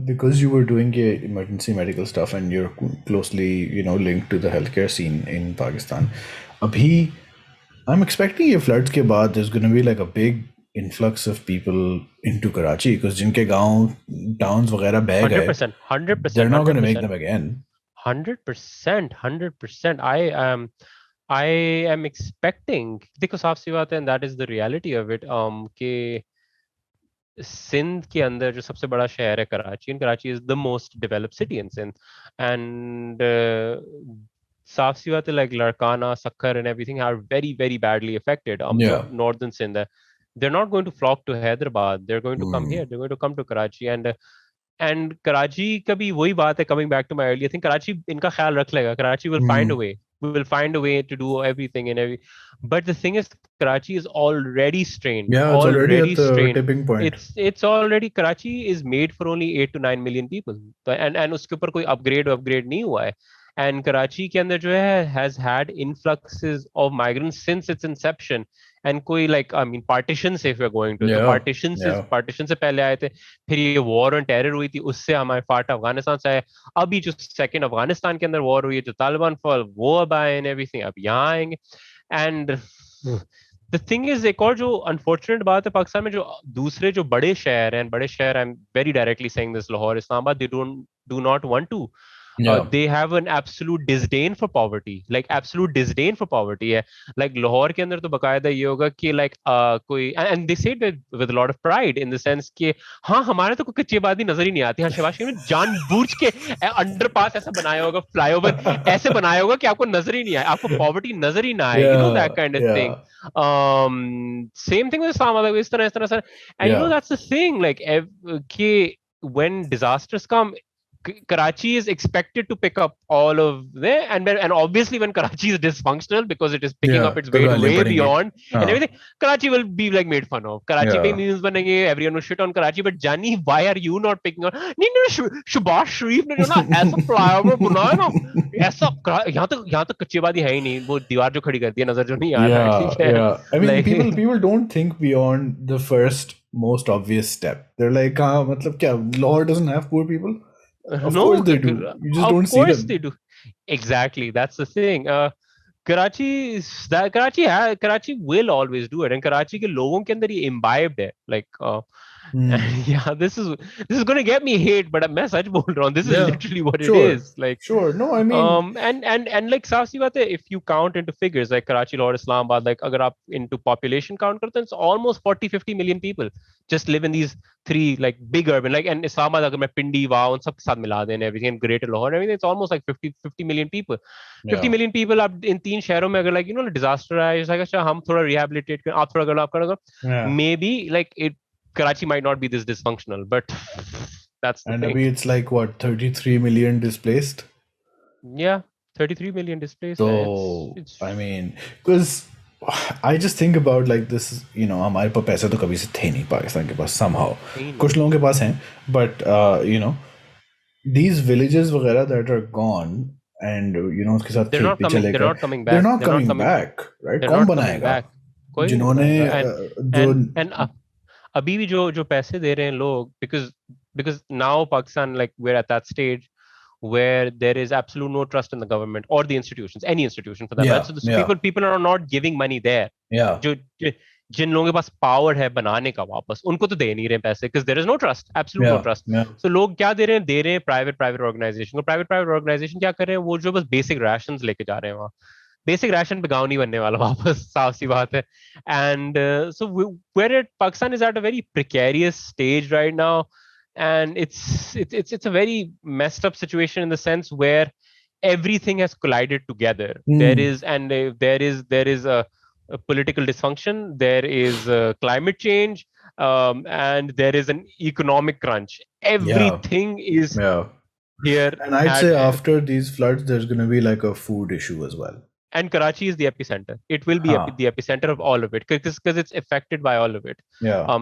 Because you were doing emergency medical stuff and you're closely, linked to the healthcare scene in Pakistan. Abhi, I'm expecting if floods ke baad, there's going to be like a big influx of people into Karachi because jinke gaon, towns वगैरह बह गए, 100%, 100%, they're not going to make 100%, them again. 100%, 100%. I am expecting, देखो साफ सी बात है, and that is the reality of it, कि सिंध के अंदर जो सबसे बड़ा शहर है Karachi, and Karachi is the most developed city in Sindh, and साफ सी बात है, like Larkana, Sukkur and everything are very very badly affected, जो Yeah. नॉर्दर्न सिंध है. they're not going to flock to Hyderabad, they're going to come Hmm. here, they're going to come to Karachi. And Karachi का भी वही बात है, coming back to my earlier thing, Karachi इनका ख्याल रख लेगा, Karachi will find a Hmm. way, we will find a way to do everything and every. But the thing is, Karachi is already strained, Yeah, it's already at already the strained. tipping point. It's already, Karachi is made for only 8 to 9 million people, and उसके ऊपर कोई upgrade नहीं हुआ है. And Karachi के अंदर जो है has had influxes of migrants since its inception. And कोई like I mean partition से if we're going to, तो Yeah. Yeah. partition से पहले आए थे, फिर ये वॉर ऑन टेरर हुई थी, उससे हमारे फाट अफगानिस्तान से आए, अभी जो सेकंड अफगानिस्तान के अंदर वॉर हुई है, जो तालिबान फॉल, वो अब आए एंड एवरीथिंग, अब यहाँ आएंगे. एंड द थिंग इज, एक और जो अनफॉर्चुनेट बात है पाकिस्तान में, जो दूसरे जो बड़े शहर हैं, बड़े शहर, I am very directly saying this, Lahore, Islamabad, they don't do not want to, Yeah. they have an absolute disdain for poverty, like absolute disdain for poverty है. Like लाहौर के अंदर तो बकायदा ये होगा कि like कोई, and they say it with a lot of pride in the sense कि हाँ हमारे तो कोई कच्ची आबादी नजर ही नहीं आती. हाँ शहबाज शरीफ ने जानबूझ के अंडरपास ऐसा बनाया होगा, फ्लाईओवर ऐसे बनाया होगा कि आपको नजर ही नहीं आए, आपको पॉवर्टी नजर ही ना आए, you know, that Yeah. kind of thing. Yeah. Same thing with Islam, इस तरह sir. And you know Yeah. that's the thing, like कि when disasters come, Karachi is expected to pick up all of there, and obviously when Karachi is dysfunctional because it is picking Yeah. up its तो weight गालियाँ way पड़ेंगी. beyond and हाँ. everything, Karachi will be like made fun of. Karachi पे Yeah. memes बनेंगे, everyone will shit on Karachi, but Jani, why are you not picking on? नहीं शहबाज शरीफ ने जो ना ऐसा फ्लाईओवर बनाया ना, ऐसा यहाँ तो कच्ची आबादी है ही नहीं, वो दीवार जो खड़ी करती है, नजर जो नहीं आ रहा है, Yeah, ठीक है, yeah. I mean, like people don't think beyond the first most obvious step. They're like, मतलब क्या? Lahore doesn't have poor people? Of no, course they do. You just of don't see course them. they do. Exactly, that's the thing. Karachi will always do it, and Karachi के लोगों के अंदर ये imbibed है, like yeah, this is going to get me hate, but मैं सच बोल रहा हूँ, this is Yeah, literally what it sure, is, like sure. No, I mean, and like साफ सी बात है, if you count into figures like Karachi, Lahore, Islamabad, like अगर आप into population count करते हैं, it's almost 40-50 million people just live in these three like big urban, like, and Islamabad अगर मैं पिंडी वाव उन सब के साथ मिला दें everything, and Greater Lahore and everything, it's almost like 50 million people. 50 yeah. million people आप इन तीन शहरों में अगर like you know disaster आए, like अच्छा हम थोड़ा rehabilitate करें, आप थोड़ा डेवलप करेंगे, Yeah. maybe like it, Karachi might not be this dysfunctional, but that's the And thing. abhi it's like what, 33 million displaced? Yeah, 33 million displaced. So, It's I mean, because I just think about like this, हमारे पास पैसे तो कभी से थे नहीं पाकिस्तान के पास somehow. कुछ लोगों के पास हैं, but these villages वगैरह that are gone, and उसके साथ they're खेत not भी coming. They're चलेगा. not coming They're back. not They're not coming coming. back, right? They're कौन not coming बनाएगा? back. कोई नहीं जिन्होंने बनाएगा. जो And अभी भी जो पैसे दे रहे हैं लोग, because now Pakistan, like we're at that stage where there is absolute no trust in the government or the institutions, any institution for that matter. So yeah, people are not giving money there. yeah, जो जिन लोगों के पास power है बनाने का वापस, उनको तो दे नहीं रहे पैसे, because there is no trust, absolute no yeah, trust. yeah, So लोग क्या दे रहे हैं प्राइवेट ऑर्गेनाइजेशन को. प्राइवेट ऑर्गेनाइजेशन क्या कर रहे हैं, वो जो बस बेसिक राशंस लेके जा रहे हैं वहाँ, बेसिक राशन पे गाँव नहीं बनने वाला वापस, साफ सी बात है. And so where Pakistan is at a very precarious stage right now, and it's a very messed up situation in the sense where everything has collided together. There is a political dysfunction, there is climate change, and there is an economic crunch. yeah, Everything is yeah. here And I'd say at after these floods, there's going to be like a food issue as well. and Karachi is the epicenter. It will be Huh. the epicenter of all of it because it's affected by all of it. Yeah.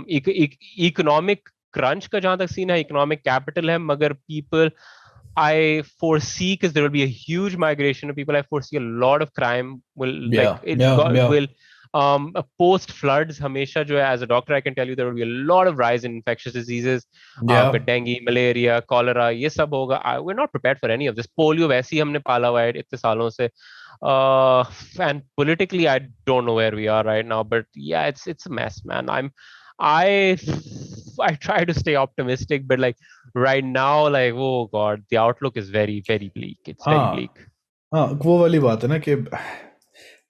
Economic crunch का जहां तक scene है, economic capital है, मगर people, I foresee, because there will be a huge migration of people, I foresee a lot of crime will Yeah. like it Yeah. Yeah. will Post floods, हमेशा जो है, as a doctor I can tell you there will be a lot of rise in infectious diseases. आपका Yeah. dengue, malaria, cholera, ये सब होगा. We're not prepared for any of this. Polio वैसे ही हमने पाला हुआ है इतने सालों से. And politically I don't know where we are right now, but yeah, it's a mess, man. I I try to stay optimistic, but like right now, like, oh God, the outlook is very, very bleak. It's very हाँ bleak. हाँ, वो वाली बात है ना कि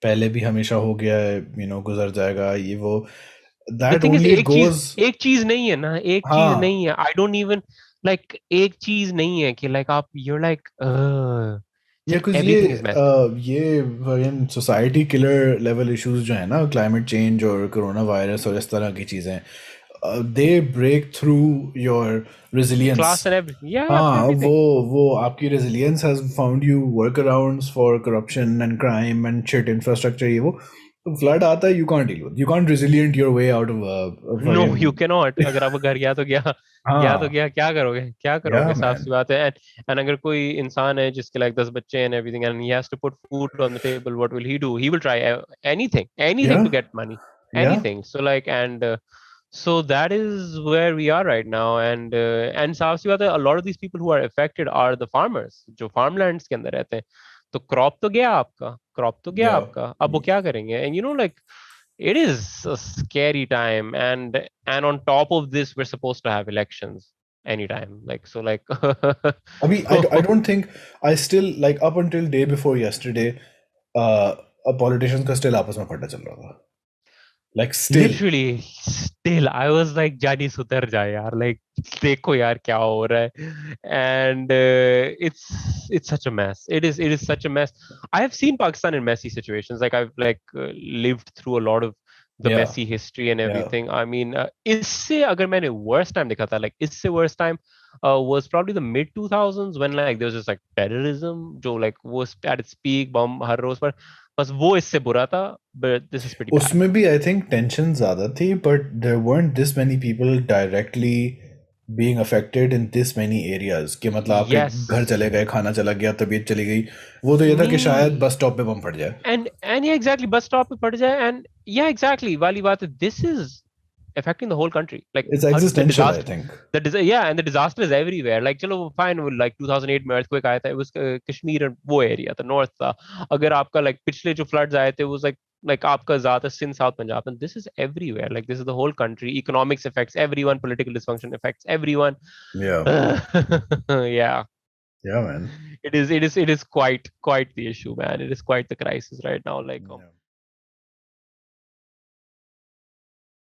पहले भी हमेशा हो गया है, गुजर जाएगा ये वो, The that thing is, only goes. एक चीज नहीं है ना, एक चीज हाँ, नहीं है. I don't even like एक चीज नहीं है कि like आप you're like it's या like कुछ everything is messy. ये सोसाइटी किलर लेवल इश्यूज जो है ना, क्लाइमेट चेंज और कोरोना वायरस और इस तरह की चीज़ें, they break through your resilience. Class and everything. Yeah, हाँ, everything. वो आपकी resilience has found you workarounds for corruption and crime and shit infrastructure, ये वो. तो फ्लड आता है, you can't resilient your way out of. No, you cannot. अगर आप घर गया तो गया, गया तो हाँ, गया, क्या करोगे, क्या या करोगे, साफ सी मैन, बात है. And अगर कोई इंसान है जिसके like 10 बच्चे and everything and he has to put food on the table, what will he do? He will try anything, या anything to get money, या anything. So like, and so that is where we are right now. And साफ सी बात है, a lot of these people who are affected are the farmers जो farmlands के अंदर रहते हैं. तो क्रॉप तो गया आपका, क्रॉप तो गया या आपका, अब वो क्या करेंगे? And like it is a scary time, and on top of this we're supposed to have elections anytime, like, so like अभी I don't think, I still, like, up until day before yesterday, politicians का still आपस में फटा चल रहा था, like still. literally still I was like जानी सुधर जा यार, like देखो यार क्या हो रहा है. And it's such a mess. It is such a mess. I have seen Pakistan in messy situations, like I've like lived through a lot of the Yeah, messy history and yeah. everything. I mean, इससे अगर मैंने worst time देखा था, like इससे worst time was probably the mid 2000s when like there was just like terrorism जो like was at its peak, bomb हर रोज पर. बस वो इससे बुरा था, but this is pretty bad. उसमें भी I think tension ज़्यादा थी, but there weren't this many people directly being affected in this many areas, कि मतलब आपके घर Yes. चले गए, खाना चला गया, तबीयत चली गई. वो तो ये था कि शायद बस नहीं. स्टॉप पे बम फट जाए. And yeah, exactly, bus stop पे पड़ जाए. And yeah, exactly, वाली बात है, this is affecting the whole country, like It's the existential, I disaster, think. yeah, and the disaster is everywhere. Like चलो fine, वो like 2008 में earthquake आया था, it was कश्मीर and वो area था, north था. अगर आपका like पिछले जो floods आए थे, was like आपका ज़्यादा Sindh, South Punjab, and this is everywhere. Like this is the whole country. Economics affects everyone, political dysfunction affects everyone. Yeah, Yeah, yeah, man. it is quite the issue, man. It is quite the crisis right now. Like, Yeah.